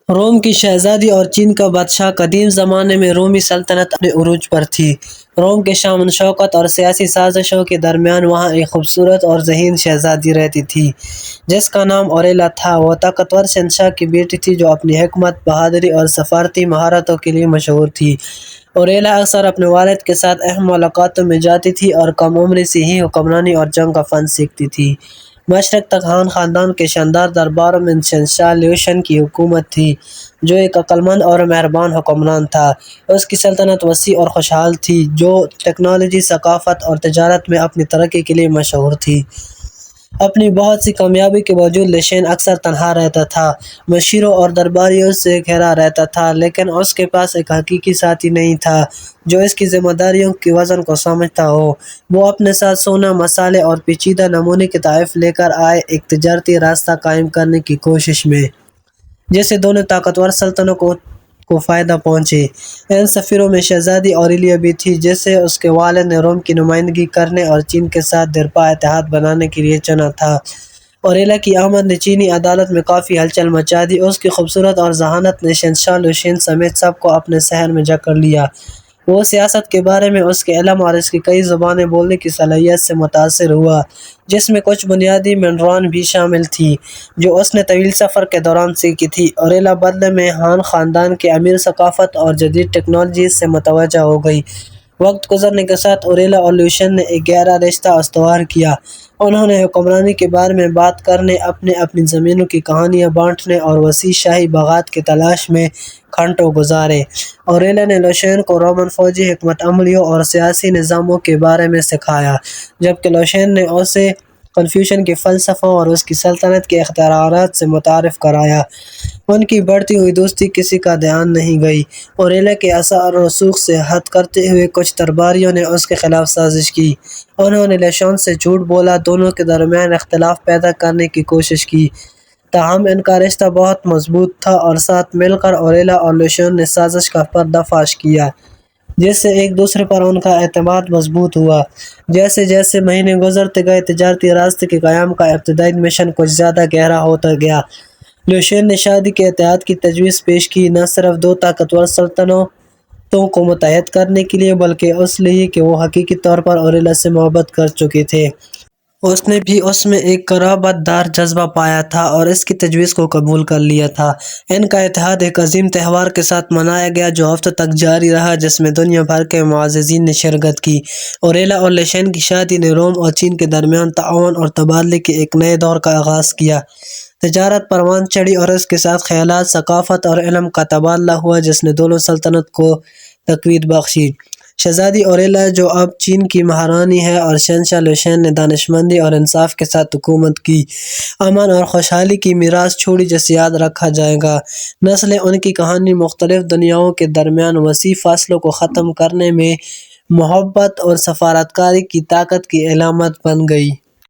روم کی شہزادی اور چین کا بادشاہ۔ قدیم زمانے میں رومی سلطنت اپنے عروج پر تھی۔ روم کے شان شوکت اور سیاسی سازشوں کے درمیان وہاں ایک خوبصورت اور ذہین شہزادی رہتی تھی جس کا نام اوریلا تھا۔ وہ طاقتور شہنشاہ کی بیٹی تھی جو اپنی حکمت، بہادری اور سفارتی مہارتوں کے لیے مشہور تھی۔ اوریلا اکثر اپنے والد کے ساتھ اہم ملاقاتوں میں جاتی تھی اور کم عمری سے ہی حکمرانی اور جنگ کا فن سیکھتی تھی۔ مشرق تک ہان خاندان کے شاندار درباروں میں شہنشاہ لیوشن کی حکومت تھی جو ایک عقلمند اور مہربان حکمران تھا۔ اس کی سلطنت وسیع اور خوشحال تھی جو ٹیکنالوجی، ثقافت اور تجارت میں اپنی ترقی کے لیے مشہور تھی۔ اپنی بہت سی کامیابی کے باوجود لیشین اکثر تنہا رہتا تھا، مشیروں اور درباریوں سے گھرا رہتا تھا، لیکن اس کے پاس ایک حقیقی ساتھی نہیں تھا جو اس کی ذمہ داریوں کے وزن کو سمجھتا ہو۔ وہ اپنے ساتھ سونا، مصالحے اور پیچیدہ نمونے کے تحائف لے کر آئے، ایک تجارتی راستہ قائم کرنے کی کوشش میں جس سے دونوں طاقتور سلطنتوں کو فائدہ پہنچے۔ ان سفیروں میں شہزادی اوریلا بھی تھی جسے اس کے والد نے روم کی نمائندگی کرنے اور چین کے ساتھ دیرپا اتحاد بنانے کے لیے چنا تھا۔ اوریلا کی آمد نے چینی عدالت میں کافی ہلچل مچا دی۔ اس کی خوبصورت اور ذہانت نے شہنشاہ لیوشن سمیت سب کو اپنے شہر میں جکڑ لیا۔ وہ سیاست کے بارے میں اس کے علم اور اس کی کئی زبانیں بولنے کی صلاحیت سے متاثر ہوا، جس میں کچھ بنیادی مینڈرن بھی شامل تھیں جو اس نے طویل سفر کے دوران سیکھی تھیں۔ اوریلا بدلے میں ہان خاندان کے امیر ثقافت اور جدید ٹیکنالوجی سے متوجہ ہو گئی۔ وقت گزرنے کے ساتھ اوریلا اور لیوشن نے ایک گہرا رشتہ استوار کیا۔ انہوں نے حکمرانی کے بارے میں بات کرنے، اپنی زمینوں کی کہانیاں بانٹنے اور وسیع شاہی باغات کی تلاش میں گھنٹوں گزارے۔ اوریلا نے لیوشن کو رومن فوجی حکمت عملیوں اور سیاسی نظاموں کے بارے میں سکھایا، جبکہ لیوشن نے اسے کنفیوشن کے فلسفوں اور اس کی سلطنت کے اختیارات سے متعارف کرایا۔ ان کی بڑھتی ہوئی دوستی کسی کا دھیان نہیں گئی۔ اوریلا کے اثر و رسوخ سے ہٹ کرتے ہوئے کچھ درباریوں نے اس کے خلاف سازش کی۔ انہوں نے لیوشن سے جھوٹ بولا، دونوں کے درمیان اختلاف پیدا کرنے کی کوشش کی۔ تاہم ان کا رشتہ بہت مضبوط تھا اور ساتھ مل کر اوریلا اور لیوشن نے سازش کا پردہ فاش کیا، جس سے ایک دوسرے پر ان کا اعتماد مضبوط ہوا۔ جیسے جیسے مہینے گزرتے گئے، تجارتی راستے کے قیام کا ابتدائی مشن کچھ زیادہ گہرا ہوتا گیا۔ لیوشن نے شادی کے اتحاد کی تجویز پیش کی، نہ صرف دو طاقتور سلطنتوں کو متحد کرنے کے لیے بلکہ اس لیے کہ وہ حقیقی طور پر اوریلا سے محبت کر چکے تھے۔ اس نے بھی اس میں ایک قرابت دار جذبہ پایا تھا اور اس کی تجویز کو قبول کر لیا تھا۔ ان کا اتحاد ایک عظیم تہوار کے ساتھ منایا گیا جو ہفتوں تک جاری رہا، جس میں دنیا بھر کے معززین نے شرکت کی۔ اوریلا اور لیوشن کی شادی نے روم اور چین کے درمیان تعاون اور تبادلے کے ایک نئے دور کا آغاز کیا۔ تجارت پروان چڑھی اور اس کے ساتھ خیالات، ثقافت اور علم کا تبادلہ ہوا جس نے دونوں سلطنت کو تقویت بخشی۔ شہزادی اوریلا جو اب چین کی مہارانی ہے اور شہنشاہ لیوشن نے دانشمندی اور انصاف کے ساتھ حکومت کی، امن اور خوشحالی کی میراث چھوڑی جسے یاد رکھا جائے گا۔ نسلیں ان کی کہانی مختلف دنیاؤں کے درمیان وسیع فاصلوں کو ختم کرنے میں محبت اور سفارتکاری کی طاقت کی علامت بن گئی۔